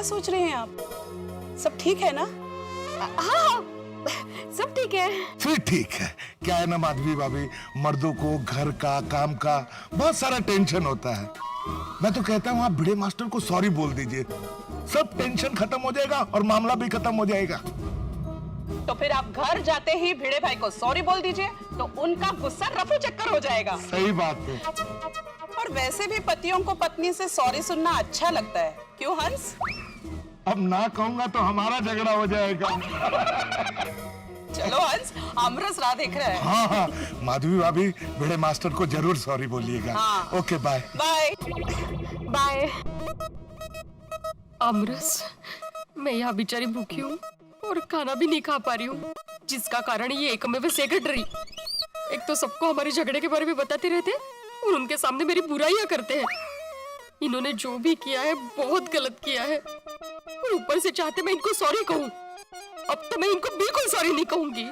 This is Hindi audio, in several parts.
सोच रहे हैं आप? सब ठीक है ना? हाँ, सब ठीक है। फिर ठीक है। क्या है ना माधवी भाभी, मर्दों को घर का, काम का बहुत सारा टेंशन होता है। मैं तो कहता हूँ आप भिड़े मास्टर को सॉरी बोल दीजिए, सब टेंशन खत्म हो जाएगा और मामला भी खत्म हो जाएगा। तो फिर आप घर जाते ही भिड़े भाई को सॉरी बोल दीजिए, तो उनका गुस्सा रफू चक्कर हो जाएगा। सही बात है। और वैसे भी पतियों को पत्नी से सॉरी सुनना अच्छा लगता है, क्यों हंस? अब ना कहूंगा तो हमारा झगड़ा हो जाएगा। चलो हंस, आमरस राह देख रहा है। हाँ हाँ, माधवी भाभी भिड़े मास्टर को जरूर सॉरी बोलिएगा। हाँ। Okay bye. Bye bye. आमरस, मैं यहाँ बेचारी भूखी हूँ और खाना भी नहीं खा पा रही हूँ, जिसका कारण ये एकमेव सेक्रेटरी। एक तो सबको हमारे झगड़े के बारे में बताते रहते और उनके सामने मेरी बुराइयां करते हैं। इन्होंने जो भी किया है बहुत गलत किया है और ऊपर से चाहते मैं इनको सॉरी कहूँ। अब तो मैं इनको बिल्कुल सॉरी नहीं कहूंगी।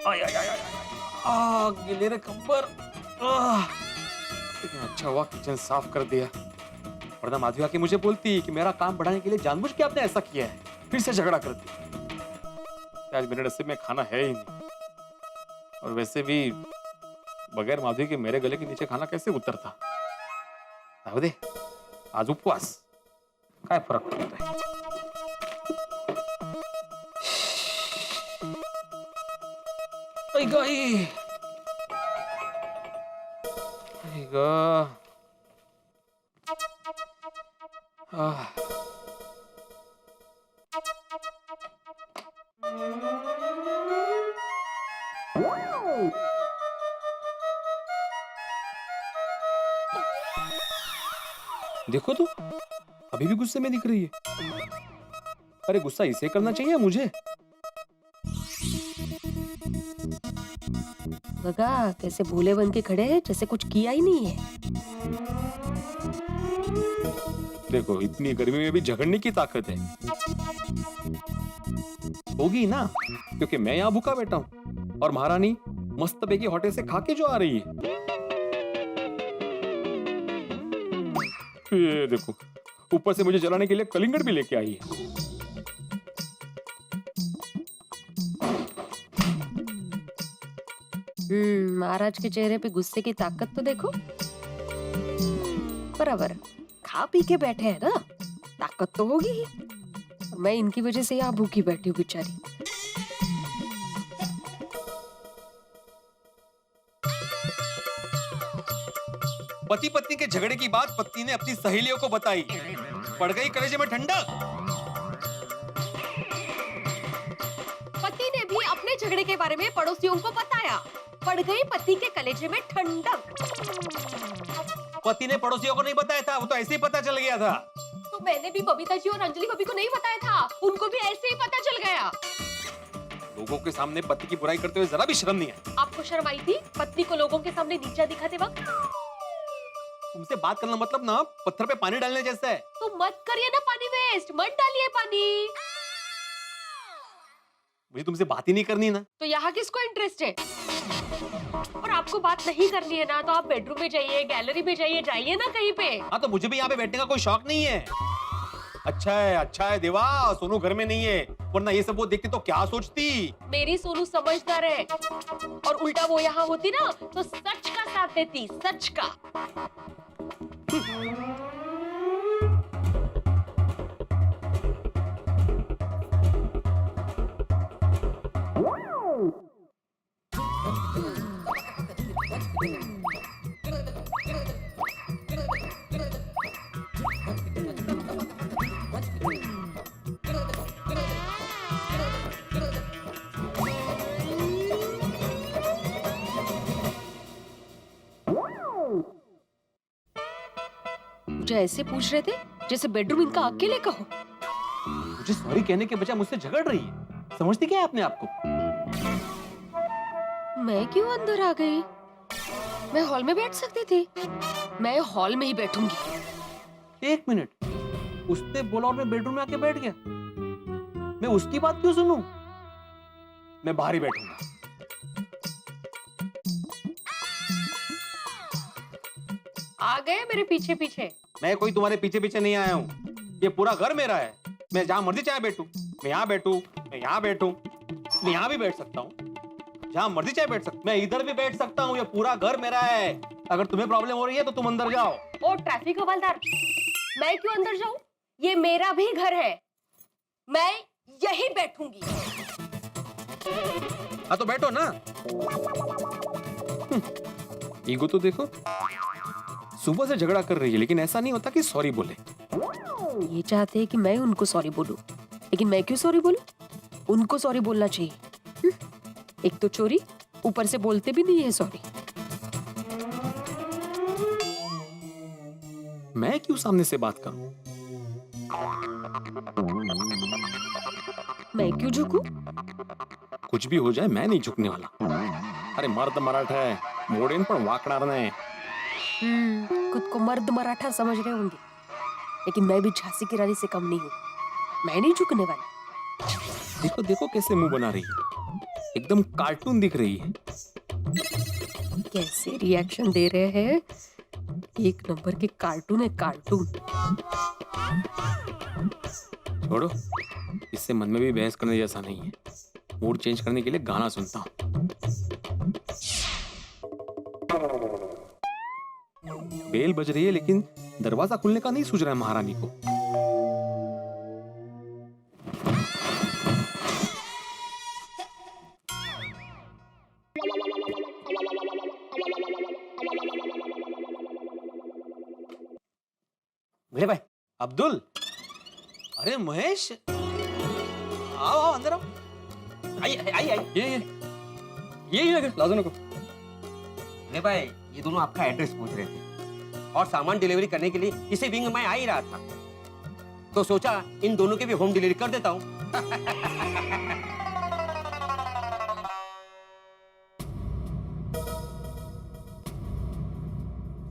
आय आय आय आय, गिले रे कंबर। लेकिन अच्छा हुआ किचन साफ कर दिया, वरना माधवी आके मुझे बोलती कि मेरा काम बढ़ाने के लिए जानबूझ के आपने ऐसा किया है, फिर से झगड़ा करती। आज मेरे नसीब में खाना है ही नहीं, और वैसे भी बगैर माधवी के मेरे गले के नीचे खाना कैसे उतरता। दे आज उपवास, काय फरक पड़ता है। देखो तो अभी भी गुस्से में दिख रही है। अरे गुस्सा इसे करना चाहिए मुझे। बगा कैसे भूले बन के खड़े हैं जैसे कुछ किया ही नहीं है। देखो इतनी गर्मी में भी झगड़ने की ताकत है। होगी ना, क्योंकि मैं यहाँ भूखा बैठा हूँ और महारानी मस्त पैकी होटल से खा के जो आ रही है। ये देखो ऊपर से मुझे जलाने के लिए कलिंगड़ भी लेके आई है। महाराज के चेहरे पे गुस्से की ताकत तो देखो। बराबर खा पी के बैठे हैं ना, ताकत तो होगी ही। मैं इनकी वजह से यहाँ भूखी बैठी हूँ बेचारी। पति पत्नी के झगड़े की बात पत्नी ने अपनी सहेलियों को बताई, पड़ गई कलेजे में ठंडक। पति ने भी अपने झगड़े के बारे में पड़ोसियों को बताया, पड़ गई पति के कलेजे में ठंडक। पति ने पड़ोसियों को नहीं बताया था, वो तो ऐसे ही पता चल गया था। तो मैंने भी बबीता जी और अंजलि भाभी को नहीं बताया था, उनको भी ऐसे ही पता चल गया। लोगों के सामने पति की बुराई करते हुए जरा भी शर्म नहीं है। आपको शर्म आई थी पत्नी को लोगों के सामने नीचा दिखाते वक्त? तुमसे बात करना मतलब ना पत्थर पे पानी डालने जैसा है। तो मत करिए ना पानी वेस्ट, मत डालिए पानी। मुझे तुमसे बात ही नहीं करनी ना। तो यहाँ किसको इंटरेस्ट है? और आपको बात नहीं करनी है ना, तो आप बेडरूम में जाइए, गैलरी में जाइए, जाइए ना कहीं पे। हाँ तो मुझे भी यहाँ पे बैठने का कोई शौक नहीं है। अच्छा है देवा, सोनू घर में नहीं है, वरना ये सब वो देखती तो क्या सोचती। मेरी सोनू समझदार है, और उल्टा वो यहाँ होती ना तो सच का साथ देती, सच का। मुझे ऐसे पूछ रहे थे जैसे बेडरूम इनका अकेले का हो। मुझे सॉरी कहने के बजाय मुझसे झगड़ रही है। समझती क्या है अपने आप को? मैं क्यों अंदर आ गई? मैं हॉल में बैठ सकती थी। मैं हॉल में ही बैठूंगी। एक मिनट, उसने बोला और मैं बेडरूम में आके बैठ गया। मैं उसकी बात क्यों सुनूं? मैं बाहर ही बैठूंगा। आ गए मेरे पीछे पीछे। मैं कोई तुम्हारे पीछे पीछे नहीं आया हूँ, ये पूरा घर मेरा है। मैं जहाँ मर्जी चाहे बैठूं, मैं यहाँ बैठूं, मैं यहाँ बैठूं, मैं यहाँ भी बैठ सकता हूँ, जहाँ मर्जी चाहे बैठ सकता, मैं इधर भी बैठ सकता हूँ। ये पूरा घर मेरा है। अगर तुम्हें प्रॉब्लम हो रही है तो तुम अंदर जाओ। ओ ट्रैफिक हवलदार, मैं क्यों अंदर जाऊं? ये मेरा भी घर है, मैं यहीं बैठूंगी। हाँ तो बैठो ना। ईगो तो देखो, सुबह से झगड़ा कर रही है लेकिन ऐसा नहीं होता कि सॉरी बोले। ये चाहते हैं कि मैं उनको सॉरी बोलूं, लेकिन मैं क्यों सॉरी बोलूं? उनको सॉरी बोलना चाहिए। एक तो चोरी, ऊपर से बोलते भी नहीं है सॉरी। मैं क्यों सामने से बात करूं? मैं क्यों झुकूं? कुछ भी हो जाए मैं नहीं झुकने वाला। अरे मर्द मराठा है, मोड़ेन पण वाकणार नाही। खुद को मर्द मराठा समझ रहे होंगे, लेकिन मैं भी झांसी की रानी से कम नहीं हूँ। मैं नहीं झुकने वाली। देखो देखो कैसे मुंह बना रही है, एकदम कार्टून दिख रही है। कैसे रिएक्शन दे रहे हैं, एक नंबर के कार्टून है, कार्टून। छोड़ो, इससे मन में भी बहस करने जैसा नहीं है। मूड चेंज करने के लिए गाना सुनता हूँ। बेल बज रही है लेकिन दरवाजा खुलने का नहीं सूझ रहा है महारानी को। मेरे भाई अब्दुल, अरे महेश, आओ आओ अंदर आओ। आइए आइए आइए। ये लाजो नको। अरे भाई, ये दोनों आपका एड्रेस पूछ रहे थे और सामान डिलीवरी करने के लिए इसी विंग में आ ही रहा था, तो सोचा इन दोनों की भी होम डिलीवरी कर देता हूँ।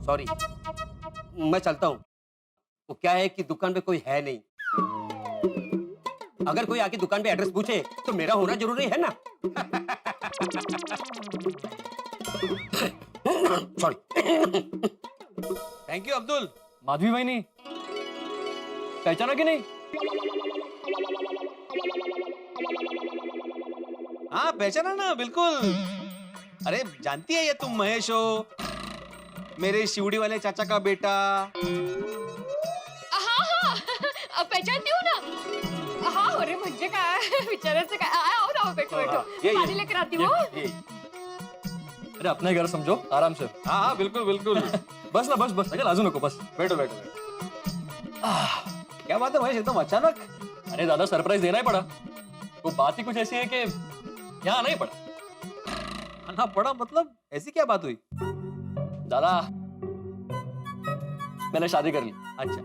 सॉरी, मैं चलता हूँ। वो क्या है कि दुकान पे कोई है नहीं। अगर कोई आके दुकान पे एड्रेस पूछे तो मेरा होना जरूरी है ना। Sorry. Thank you Abdul. Madhavi भाई नहीं पहचाना कि नहीं? हाँ पहचाना ना, बिल्कुल। अरे जानती है ये तुम महेश हो, मेरे शिवड़ी वाले चाचा का बेटा। हाँ, पहचानती हूँ ना। हाँ, अरे म्हणजे काय विचारायचं काय? आओ ना, बैठो बैठो, पानी लेकर आती हूँ। अरे अपना ही घर समझो, आराम से। हाँ हाँ बिल्कुल बिल्कुल। बस ना, बस बस, अगर लाजू नको, बस बैठो बैठो बैठो। क्या बात है महेश, एकदम अचानक? अरे दादा, सरप्राइज देना ही पड़ा। वो बात ही कुछ ऐसी है कि यहाँ आना ही पड़ा। आना पड़ा मतलब? ऐसी क्या बात हुई? दादा, मैंने शादी कर ली। अच्छा,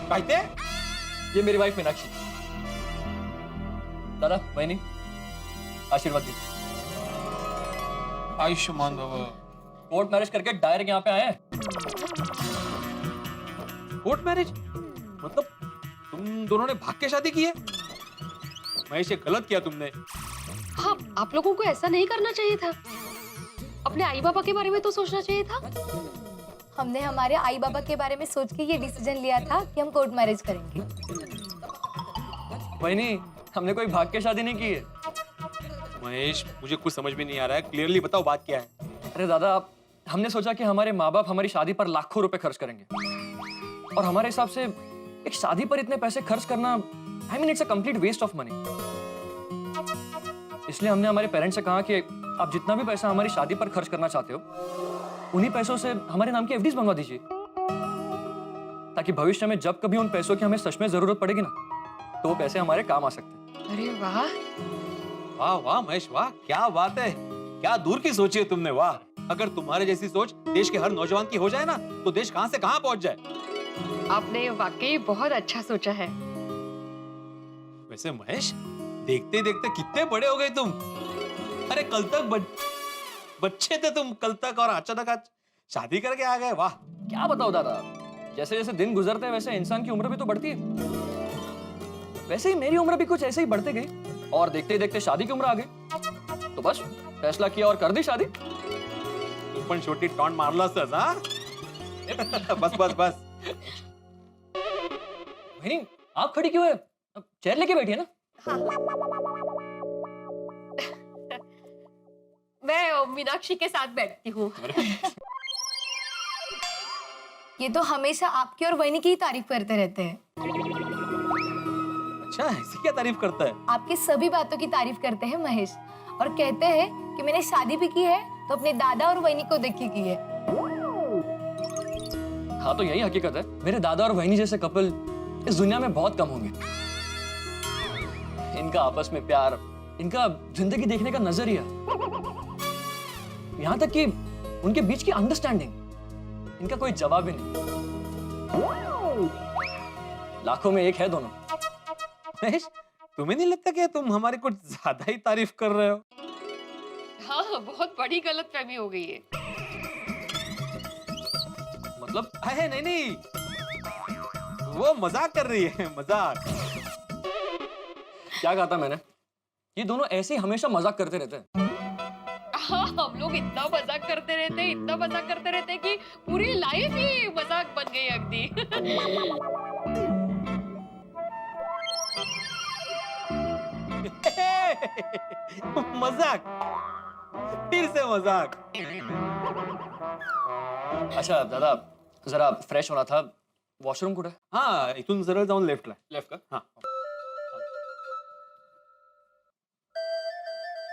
कहते? ये मेरी वाइफ मीनाक्षी। दादा बहनी, आशीर्वाद दी। आयुष्मान भव। कोर्ट मैरिज करके डायरेक्ट यहाँ पे आए हैं। कोर्ट मैरिज मतलब तुम दोनों ने भाग के शादी की है? महेश, ये गलत किया तुमने। हाँ, आप लोगों को ऐसा नहीं करना चाहिए था। अपने आई बाबा के बारे में तो सोचना चाहिए था। हमने हमारे आई बाबा के बारे में सोच के ये डिसीजन लिया था कि हम कोर्ट मैरिज करेंगे। बहनी, हमने कोई भाग के शादी नहीं की है। महेश, मुझे कुछ समझ में नहीं आ रहा है, क्लियरली बताओ बात क्या है। अरे दादा, हमने सोचा कि हमारे माँ बाप हमारी शादी पर लाखों रुपए खर्च करेंगे, और हमारे हिसाब से एक शादी पर इतने पैसे खर्च करना, I mean it's a complete waste of money. इसलिए हमने हमारे पेरेंट्स से कहा कि आप जितना भी पैसा हमारी शादी पर खर्च करना चाहते हो, उन्हीं पैसों से हमारे नाम की एफडीज बनवा दीजिए, ताकि भविष्य में जब कभी उन पैसों की हमें सच में जरूरत पड़ेगी ना, तो वो पैसे हमारे काम आ सकते हैं। अरे वाह, वाह वाह महेश, वाह, क्या बात है, क्या दूर की सोची है तुमने। वाह, अगर तुम्हारे जैसी सोच देश के हर नौजवान की हो जाए ना, तो देश कहां से कहां पहुंच जाए। आपने वाकई बहुत अच्छा सोचा है। वैसे महेश, देखते देखते कितने बड़े हो गए तुम। अरे कल तक बच्चे थे तुम, कल तक, और अचानक आज शादी करके आ गए। वाह। क्या बताओ दादा, जैसे जैसे दिन गुजरते हैं वैसे इंसान की उम्र भी तो बढ़ती है। वैसे ही मेरी उम्र भी कुछ ऐसे ही बढ़ते गई, और देखते ही देखते शादी की उम्र आ गई, तो बस फैसला किया और कर दी शादी। तू पण छोटी टॉन्ट मारलास, हा? बस बस बस। वहीनी, आप खड़ी क्यों है? अब चेयर लेके बैठिए ना। मैं मीनाक्षी के साथ बैठती हूँ। ये तो हमेशा आपकी और वहीनी की ही तारीफ करते रहते हैं। अच्छा, ऐसी क्या तारीफ करता है? आपकी सभी बातों की तारीफ करते हैं महेश, और कहते हैं कि मैंने शादी भी की है तो अपने दादा और वहीनी को देख के की है। हाँ, तो यही हकीकत है। मेरे दादा और वहीनी जैसे कपल इस दुनिया में बहुत कम होंगे। इनका आपस में प्यार, इनका जिंदगी देखने का नजरिया, यहाँ तक कि उनके बीच की अंडरस्टैंडिंग, इनका कोई जवाब ही नहीं। लाखों में एक है दोनों। महेश, तुम्हें नहीं लगता कि तुम हमारी कुछ ज्यादा ही तारीफ कर रहे हो? हाँ, बहुत बड़ी गलतफहमी हो गई है। मतलब है नहीं नहीं, वो मजाक कर रही है, मजाक। क्या कहा था मैंने? ये दोनों ऐसे ही हमेशा मजाक करते रहते हैं। हाँ, हम लोग इतना मजाक करते रहते हैं, इतना मजाक करते रहते हैं कि पूरी लाइफ ही मजाक बन गई अगदी। मजाक, फिर से मजाक। अच्छा दादा, जरा फ्रेश होना था। वॉशरूम कुठे? हाँ, इथून सरळ जाऊन लेफ्टला। लेफ्ट का? हाँ।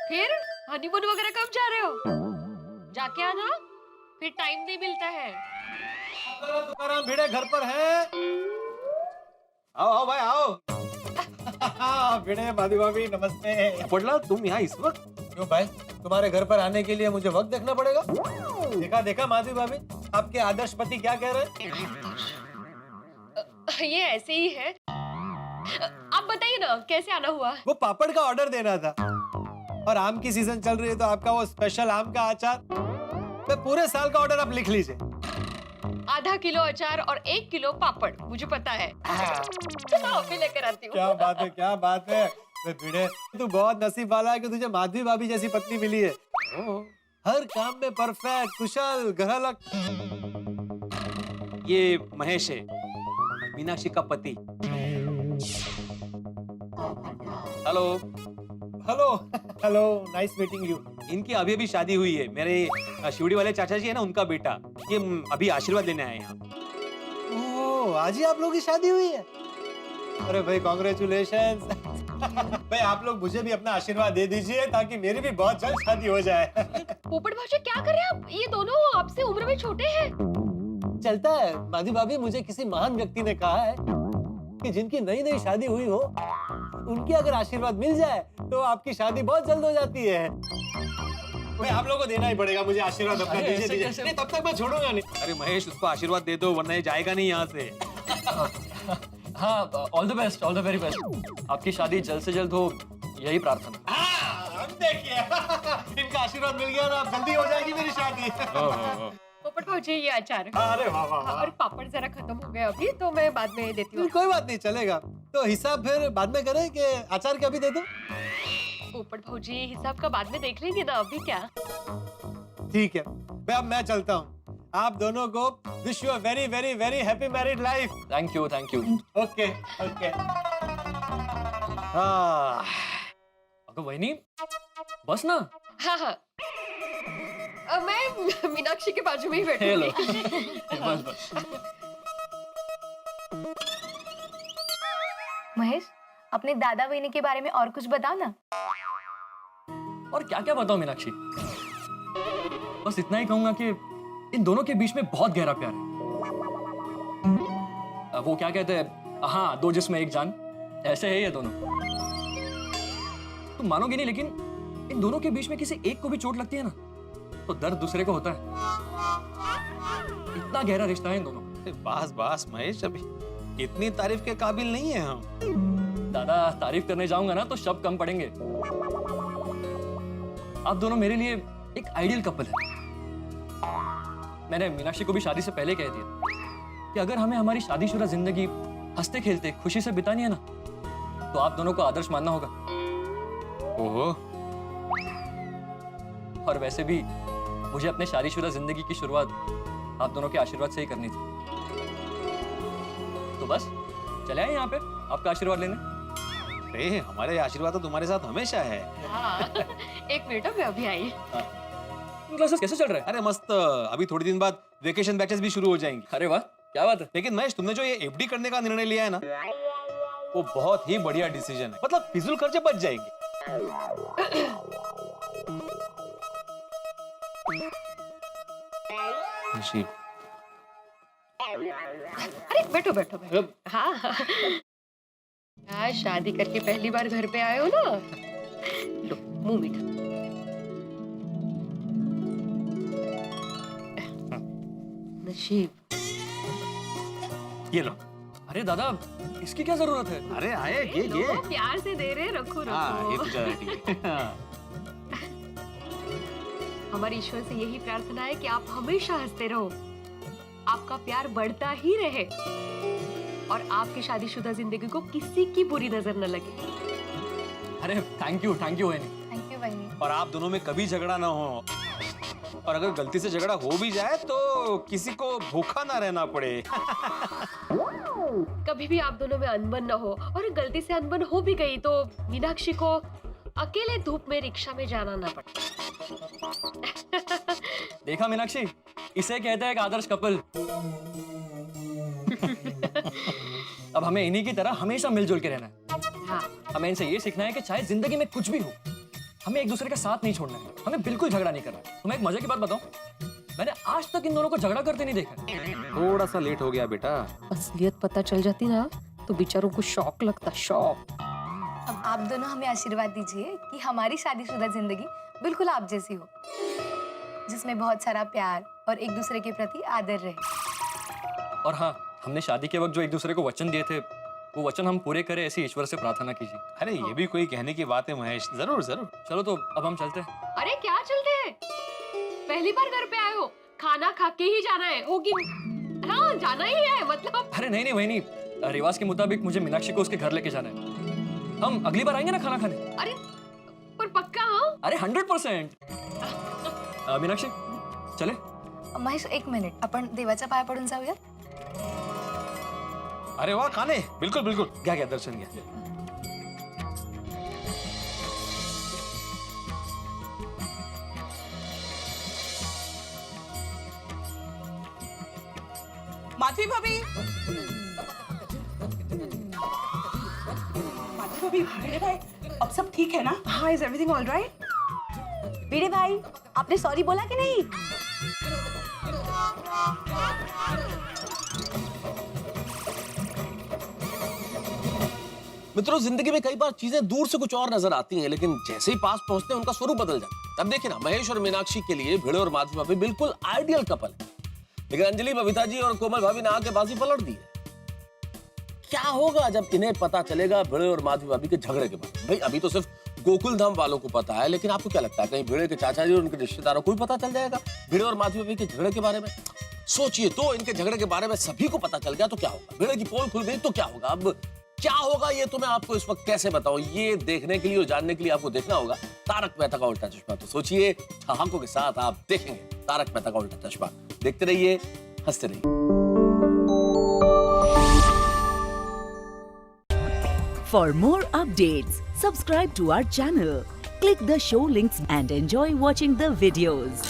फिर हनीमून वगैरह कब जा रहे हो? जाके आना, फिर टाइम नहीं मिलता है। तुकाराम भिड़े घर पर है? आओ आओ भाई आओ। भिड़े माधवी भाभी नमस्ते। पडला तुम यहाँ इस वक्त? क्यों भाई, तुम्हारे घर पर आने के लिए मुझे वक्त देखना पड़ेगा? देखा देखा माधवी भाभी, आपके आदर्श पति क्या कह रहे हैं? ये ऐसे ही है। आप बताइए ना, कैसे आना हुआ? वो पापड़ का ऑर्डर देना था, और आम की सीजन चल रही है तो आपका वो स्पेशल आम का अचार, तो पूरे साल का ऑर्डर आप लिख लीजिए। आधा किलो अचार और 1 किलो पापड़, मुझे पता है। चलो अभी लेकर आती हूँ। क्या बात है, क्या बात है। भिड़े, तू बहुत नसीब वाला है कि तुझे माधवी भाभी जैसी पत्नी मिली है। हर काम में परफेक्ट, कुशल, ग्रहलक। ये महेश है, मीनाक्षी का पति। Hello. Hello hello, nice meeting you. इनकी अभी अभी शादी हुई है। मेरे शिवड़ी वाले चाचा जी है ना, उनका बेटा। ये अभी आशीर्वाद लेने आए यहाँ। ओह, आज ही आप लोगों की शादी हुई है? अरे भाई कॉन्ग्रेचुलेशंस। भाई आप लोग मुझे भी अपना आशीर्वाद दे दीजिए ताकि मेरी भी बहुत जल्द शादी हो जाए। पोपट भाषा क्या कर रहे हैं आप? ये दोनों आपसे उम्र में छोटे हैं। चलता है माधवी भाभी, मुझे किसी महान व्यक्ति ने कहा है कि जिनकी नई नई शादी हुई हो, उनकी अगर आशीर्वाद मिल जाए तो आपकी शादी बहुत जल्द हो जाती है। भाई आप लोगों को देना ही पड़ेगा मुझे आशीर्वाद अपना। अरे, दीजिए ऐसे दीजिए। कैसे? नहीं, तब तक मैं छोड़ूंगा नहीं। अरे महेश, उसको आशीर्वाद दे दो वरना ये जाएगा नहीं यहाँ से। हाँ, all the best, all the very best. आपकी शादी जल्द से जल्द हो, यही प्रार्थना। अब देखिए इनका आशीर्वाद मिल गया ना, अब जल्दी हो जाएगी मेरी शादी। पोपट भाजी, ये अचार। अरे वाह वाह हाँ, और पापड़ जरा खत्म हो गए अभी, तो मैं बाद में देती हूँ। कोई बात नहीं, चलेगा। तो हिसाब फिर बाद में करें कि अचार के अभी दे दूं? पोपट भाजी, हिसाब का बाद में देख लेंगे ना, अभी क्या। ठीक है, अब मैं चलता हूँ। आप दोनों को wish you a very very very happy married life. Thank you, thank you. Okay okay. हाँ, अगर वहीनी, बस ना। हाँ हाँ, मैं मीनाक्षी के बाजू में ही हेलो। बैठूंगी। बस बस। महेश, अपने दादा वहीनी के बारे में और कुछ बताओ ना। और क्या क्या बताऊं मीनाक्षी, बस इतना ही कहूंगा कि इन दोनों के बीच में बहुत गहरा प्यार है। वो क्या कहते हैं, हाँ, दो जिस्म एक जान, ऐसे है ये दोनों। तुम मानोगे नहीं, लेकिन इन दोनों के बीच में किसी एक को भी चोट लगती है ना, तो दर्द दूसरे को होता है। इतना गहरा रिश्ता है इन दोनों। बस बस महेश, अभी इतनी तारीफ के काबिल नहीं है हम। दादा, तारीफ करने जाऊंगा ना तो शब्द कम पड़ेंगे। आप दोनों मेरे लिए एक आइडियल कपल है। मैंने मीनाक्षी को भी शादी से पहले कह दिया कि अगर हमें हमारी शादीशुदा जिंदगी हंसते खेलते खुशी से बितानी है ना, तो आप दोनों को आदर्श मानना होगा। ओहो। और वैसे भी मुझे अपने शादीशुदा जिंदगी की शुरुआत आप दोनों के आशीर्वाद से ही करनी थी। तो बस चले आए यहाँ पे आपका आशीर्वाद लेने। अरे हमारे आशीर्वाद तो तुम्हारे साथ हमेशा है। एक मिनट मैं अभी आई। क्लासेस कैसे चल रहे हैं? अरे मस्त, अभी थोड़ी दिन बाद वेकेशन बैचेस भी शुरू हो जाएंगी। अरे वाह, क्या बात है। लेकिन महेश, तुमने जो ये एफडी करने का निर्णय लिया है ना, वो बहुत ही बढ़िया डिसीजन है। मतलब फिजूल खर्चे बच जाएंगे। नशीब। अरे बैठो बैठो बैठो। हाँ हाँ, शादी करके पहली बार घर पे आए हो ना, लो मुंह मीठा। नशीब। ये लो। अरे दादा, इसकी क्या जरूरत है? अरे आए, ये लो, प्यार से दे रहे, रखो हाँ, ये रखो। तो ज्यादा ठीक है। हमारी ईश्वर से यही प्रार्थना है कि आप हमेशा हंसते रहो, आपका प्यार बढ़ता ही रहे और आपकी शादीशुदा जिंदगी को किसी की बुरी नजर न लगे। अरे thank you Waini. Thank you बहनी। और आप दोनों में कभी झगड़ा ना हो, और अगर गलती से झगड़ा हो भी जाए तो किसी को भूखा ना रहना पड़े। कभी भी आप दोनों में अनबन न हो, और गलती से अनबन हो भी गई तो मीनाक्षी को अकेले धूप में रिक्शा में जाना ना पड़े। देखा मीनाक्षी, इसे कहते हैं एक आदर्श कपल। अब हमें इन्हीं की तरह हमेशा मिलजुल के रहना है। हाँ, हमें इनसे ये सीखना है कि चाहे जिंदगी में कुछ भी हो, हमें एक दूसरे का साथ नहीं छोड़ना है, हमें बिल्कुल झगड़ा नहीं करना है। तुम्हें एक मजे की बात बताऊं, मैंने आज तक इन दोनों को झगड़ा करते नहीं देखा। थोड़ा सा लेट हो गया बेटा। असलियत पता चल जाती ना तो बेचारों को शौक लगता, शौक। अब आप दोनों हमें आशीर्वाद दीजिए कि हमारी शादीशुदा जिंदगी बिल्कुल आप जैसी हो, जिसमें बहुत सारा प्यार और एक दूसरे के प्रति आदर रहे। और हाँ, हमने शादी के वक्त जो एक दूसरे को वचन दिए थे, वो वचन हम पूरे करें, ऐसी ईश्वर से प्रार्थना कीजिए। अरे ये भी कोई कहने की बात है महेश, जरूर जरूर। चलो तो अब हम चलते हैं। अरे क्या चलते हैं, पहली बार घर पे आए हो, खाना खा के ही जाना है, होगी। हाँ जाना ही है मतलब। अरे नहीं वही, रिवाज के मुताबिक मुझे मीनाक्षी को उसके घर लेके जाना है। हम अगली बार आएंगे ना खाना खाने। अरे पर पक्का? हाँ अरे 100%। मीनाक्षी चले। महेश एक मिनिट, आपण देवाच्या पाया पडून जाऊया। अरे वाह खाने, बिल्कुल बिल्कुल, क्या दर्शन गया। माधवी भाभी, भिड़े भाई, अब सब ठीक है ना? हाँ, इज एवरीथिंग ऑल राइट? भिड़े भाई, आपने सॉरी बोला कि नहीं? मित्रों, जिंदगी में कई बार चीजें दूर से कुछ और नजर आती हैं, लेकिन जैसे ही पास पहुंचते हैं उनका स्वरूप बदल जाता है। अब देखिए ना, महेश और मीनाक्षी के लिए भिड़े और माधवी भाभी बिल्कुल आइडियल कपल है, लेकिन अंजलि, बबीता जी और कोमल भाभी ने आके बाजी पलट दी है। क्या होगा जब इन्हें पता चलेगा भिड़े और माधवी भाभी के झगड़े के बारे में? भाई अभी तो सिर्फ गोकुल धाम वालों को पता है, लेकिन आपको क्या लगता है कहीं भिड़े के चाचा जी और उनके रिश्तेदारों को भी पता चल जाएगा भिड़े और माधवी भाभी के झगड़े के बारे में? सोचिए तो, इनके झगड़े के बारे में सभी को पता चल गया तो क्या होगा? भिड़े की पोल खुल गई तो क्या होगा? अब क्या होगा ये तो मैं आपको इस वक्त कैसे बताऊं? ये देखने के लिए और जानने के लिए आपको देखना होगा तारक मेहता का उल्टा चश्मा। तो सोचिए, ठहाकों के साथ आप देखेंगे तारक मेहता का उल्टा चश्मा। देखते रहिए, हंसते रहिए। For more updates, subscribe to our channel, click the show links and enjoy watching the videos.